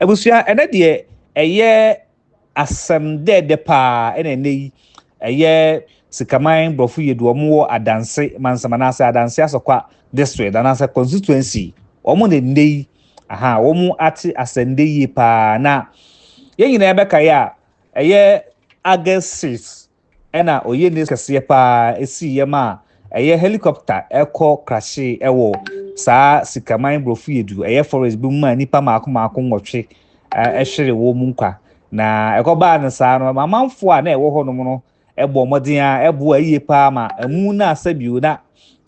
Ebusia ene de eye asem de pa ene nei eye Sikaman Brofoyedru omo adanse mansamanase adanse asokwa district anase constituency omo ne nei aha omo ati asende yi pa na ye nyina ebeka ya eye August 6 ena oye ne kese pa esi ye ma eye helicopter eko crash ewo sa Sikaman Brofoyedru eye forest bi mu nipa maako nwotwe ehwere wo mu nkwa na ekoba ne sa no mamanfo a na ewo ho no no ebo modin a ebo aye pa ma amu na asabiu na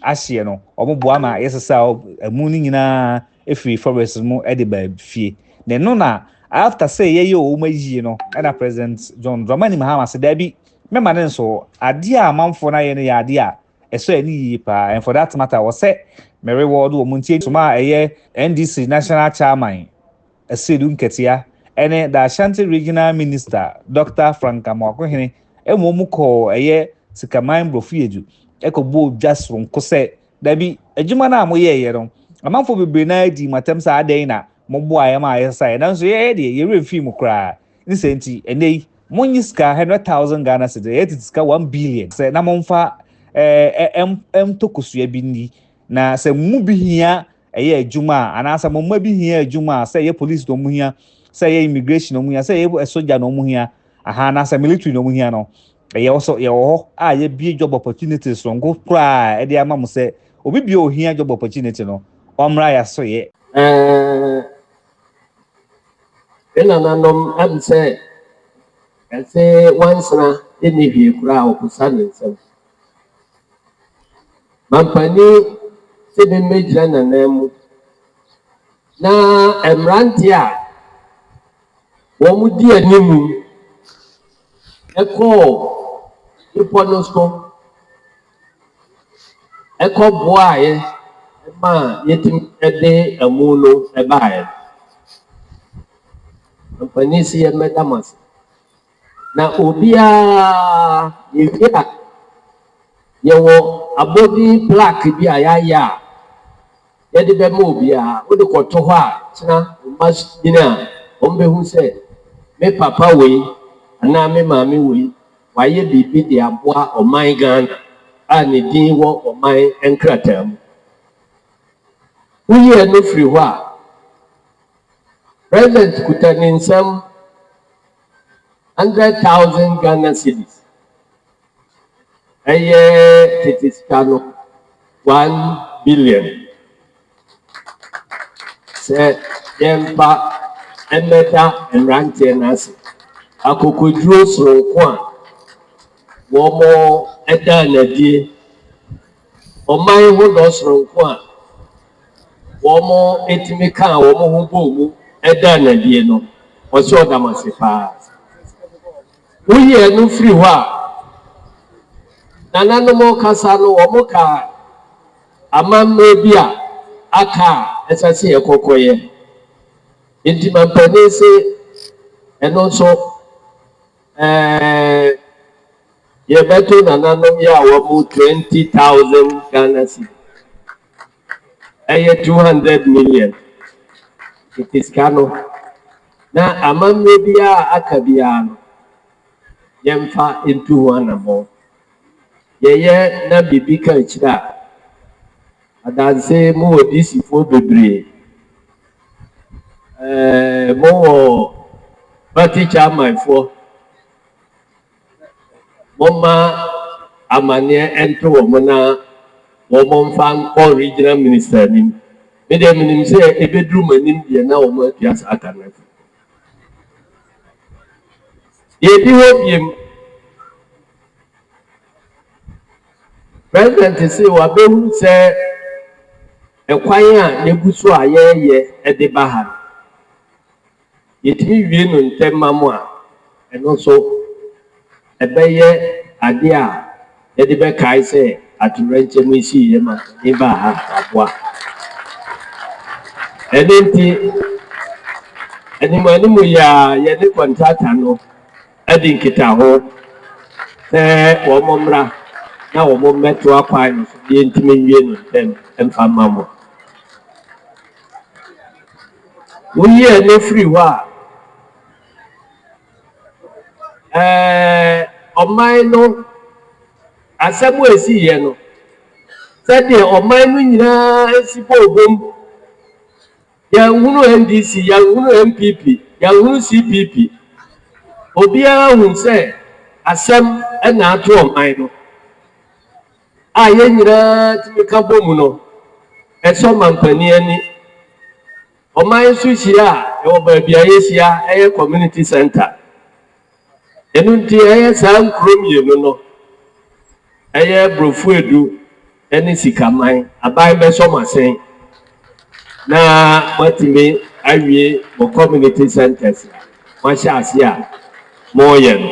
ahye no omoboa ma yesesa amu ni nyina efi forest mu e de ba fie ne no na after say ye o mayi no na President John Dramani Mahama se da bi mema ne so ade a manfo na ye ne ya ade a eso ani yi pa and for that matter was say me reward wo muntie tuma eye NDC national chairman Esedu Nketia ene the Ashanti Regional Minister Dr. Frankamwakohene emomu ko eye Sikaman Brofoyedru ekobo dwasron ko se da bi adwuma na mo ye no amanfo bebre na di matem sa adan na mobo ayema ayesa na so ye de ye refi mu kra ni senti enei monyiska 100,000 Ghana cedis ye tiska 1 billion se na monfa tokusua bi ni na se mu bi hia eye adwuma anasa momma bi hia adwuma se ye police do mu hia se ye immigration do mu hia se ye soja no mu hia aha na se military no mu hia no eye also ye ho a ye bi job opportunities so ngo kra e de ama mo se obi bi o hia job opportunity no omra ya so ye ena nanom am say once na eni hie kra okusa ne nsem mampani se be mejira na namu na emranti a wo mu di animu iponosko boaye ma yetim ede amuno ebae mampani si emedamas na obia yefia yewo abodi plaque bi ayaya yede be mo obia wo de koto ho a kina masina ombe hu se me papa we ana me mami we waye bibi de aboa oman Ghana a ne din wo oman enkratam uye no free ho a president kutanin sam 100,000 Ghana cedis eye titiskano 1 billion se yempa emeta enrante nasi akokoduro soronko a womo eda nadie oman ho do soronko a womo etimika womo ho bomu eda nadie no oso odamase pa uye no free ho a nanano mo kasa no womo ka amamre bi a aka esase ekokoye intimampane se eno so ye beto nananom ya womo 20,000 Ghana cedis 200 million it is kano na amamre bi a aka bia no yemfa into one more ye na bibi kan kira adanse mo odisi fo bebre mo party chairman fo moma amane ento wo na wo mfa regional minister ni me de minim se ebedru manim de na wo ma atias akana ye bi ho biem president say wa behu se ekwan a neguso a ye ede baha yetimi wie no ntemmam a eno so ebeye ade a yede be kai se aturenche misi ye ma e baha aboa edenti animu ya ye ne contractor no edi nkita ho se wo momra na wo meto akwan so ye ntimi wie no tem emfa mamo we are no free wa ọman no asẹmu esi yẹ no sẹdeẹ ọman no nyinaa esi bọ obom yẹnhunu NDC yẹnhunu MPP yẹnhunu CPP obiara hun sẹ asẹm ẹna ato ọman no a yẹn nyinaa tìmí ka bọ mu no ẹsọ mampani ani ọman nso hyia ẹwọ baabi a yẹhyia ẹyẹ community center ẹnu nti ẹyẹ saa nkuro mmienu no ẹyẹ Brofoyedru ẹne Sikaman aban bẹsọ masen na matimi awie mo community centers mahyɛ ase a mo yɛ no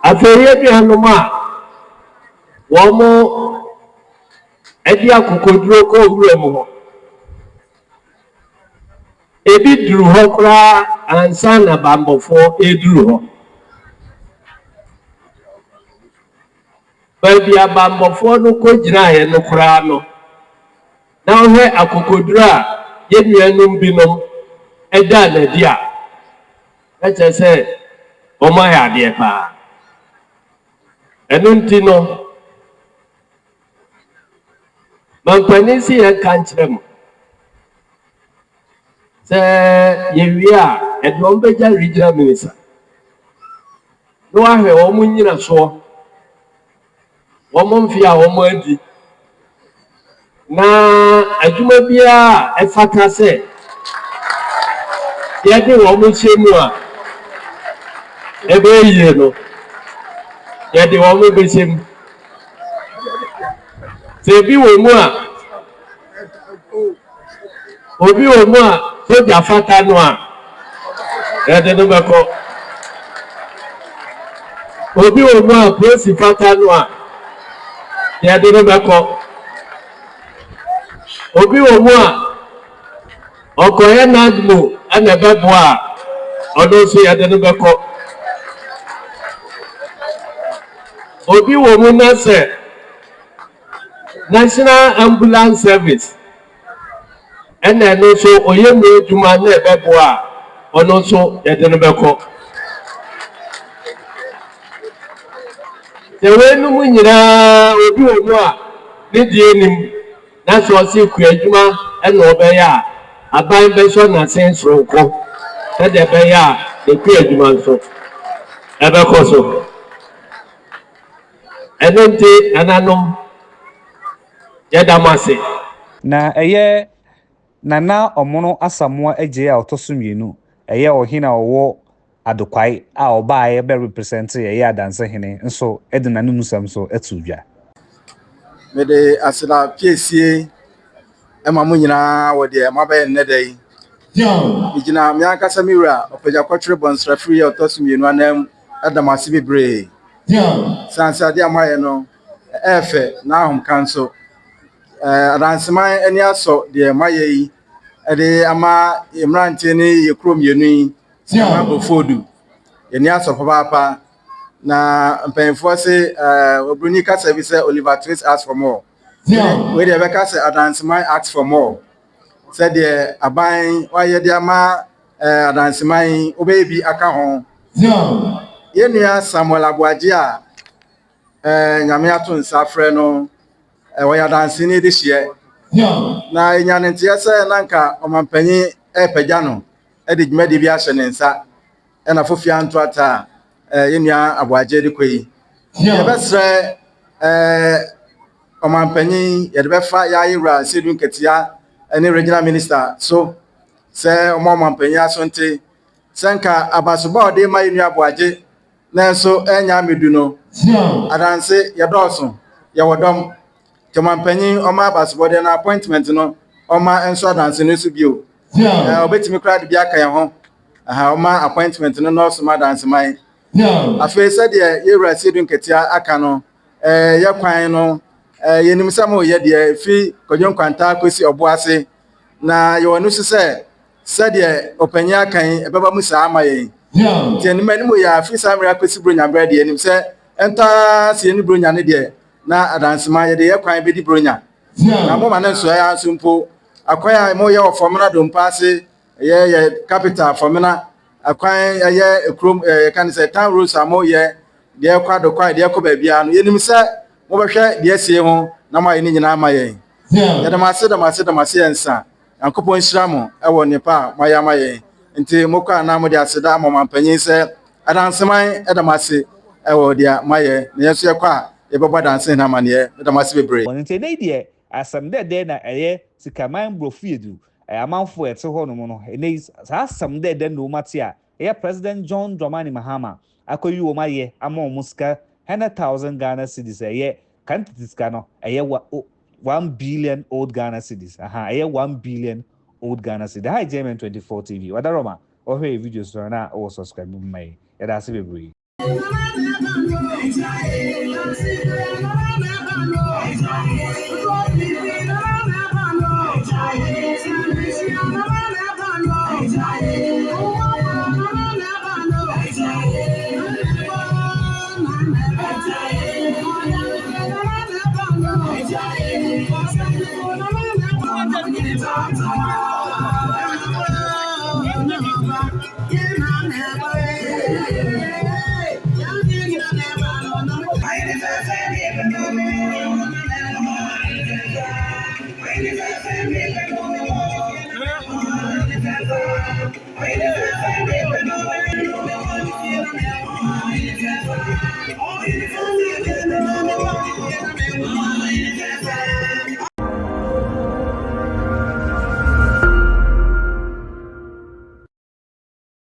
afei aduanom a wɔn mo ɛde akokoduro kɔ owura mu hɔ ebi duru hɔ koraa ansa na bambɔfoɔ eduru hɔ baabi a bambɔfoɔ no kɔ gyinaeɛ no koraa no na ɔhwɛ akokoduro a yɛn nuanom binom ɛda n'adi a ɛkyɛ sɛ wɔn ayɛ adeɛ paa ɛno nti no mampanin si yɛn ka nkyerɛ mu sɛ yɛwie a ɛdɔm bɛgya regional minister na wahwɛ wɔn nyina soɔ wɔn mfe a wɔn adi na adwuma biara ɛfata sɛ yɛde wɔn hyɛ mu a ɛbɛyie no yɛde wɔn bɛhyɛ mu sɛ ebi wɔ mu a obi wɔ mu a soja fata no a yɛde no bɛkɔ obi wɔ mu a polisi fata no a yɛde no bɛkɔ obi wɔ mu a ɔkɔyɛ nadmo ɛna ɛbɛboa a ɔno nso yɛde no bɛkɔ obi wɔ mu na sɛ national ambulance service ɛna ɛno nso ɔyɛ mu adwuma na ɛbɛboa a ɔno nso yɛde no bɛkɔ sɛ wɔnum nyinaa obi wɔ mu a ne deɛ nim na sɛ ɔse kua adwuma ɛna ɔbɛyɛ a aban bɛsɔ n'ase soronko sɛdeɛ ɛbɛyɛ a ɛkua adwuma nso ɛbɛkɔ so ɛno nti ananom yɛda mo ase na ɛyɛ nana ɔmono asamoa agye a ɔtɔ so mmienu ɛyɛ ɔhene a ɔwɔ adokwae a ɔbaa bɛ represent ɛyɛ adansehene nso ɛde nanum sam so ɛto dwa mede asela piesie ema mo nyinaa wo de ma bɛ nneda yi igina me ankasa miwura ɔpagya kwatwere bɔnsrafiri a ɔtɔ so mmienu anam adamase bebree sansade amaye no ɛfɛ na ahom kanso adanseman ani asɔ de maye yi ɛde ama imrante ne yekuro mmienu yi Sikaman Brofoyedru yɛni asɔ papaapa na mpanyinfoɔ se obroni kasa bi sɛ Oliver Twist ask for more we de bɛka sɛ adanseman ask for more sɛ de aban wayɛ de ama adanseman obɛyɛ bi aka ho yɛnua Samuel Aboagye a nyame ato nsa frɛ no wɔyɛ adanseni de hyeɛ na enya ne nteɛ sɛ nanka ɔmampanyin ɛpagya no ɛde dwumadi bi ahyɛ ne nsa ɛna fofia ntoata yɛnua Aboagye de kɔ yi yɛbɛsrɛ ɔmampanyin yɛde bɛfa yɛayewura sedu nketea ɛne regional minister so sɛ ɔmampanyin asonte sɛ nka abasoba ɔde ma yɛnua Aboagye na nso ɛnya medu no adanse yɛdɔɔso yɛwɔdɔm ɔmampanyin ɔma abasoba de na appointment no ɔma nso adanse no so bio obetimi kra de bi aka yɛn ho ɔma appointment no nɔɔso ma adanseman afei sɛdeɛ yɛwura sedu nketea aka no yɛkwan no yɛnim sɛ mo yɛ deɛ fi kɔdwo nkwanta kosi ɔbo ase na yɛwɔ no so sɛdeɛ ɔpanyin akan ɛbɛba mu saa ama yɛn tiɛnim anim yɛ afi saa mmere akosi bronya brɛ deɛ nim sɛ ɛntaa sɛ yɛne bronya ne deɛ na adansema yɛde yɛkwan bɛdi bronya na moma ne nsoa yɛ nso mpo akwaya mo ye ofomna do mpase ye capital fomna akwaya ye ekrom kan say town roads amo ye de kwado kwai de ko babia no yenim se mo behwe de asie ho na ma ye ni nyina ma ye ye da mase ensa yankopon hyira mo ewo nipa ma ya ma ye nti mo kwa na mo de aseda mo mampanyin se adanseman edamase ewo dia ma ye na yeso ye kwa ye beba danse na ma ne edamase bebre nti ne die asam de na Sikaman Brofoyedru amanfo ete ho no no ne asam de no mate a President John Dramani Mahama akoyi wo maye ama muska 100,000 Ghana cedis quantity ska no 1 billion old Ghana cedis 1 billion old Ghana cedis. Hi German 24 TV wadaroma ohwe videos na o subscribe mai ya da se bebre.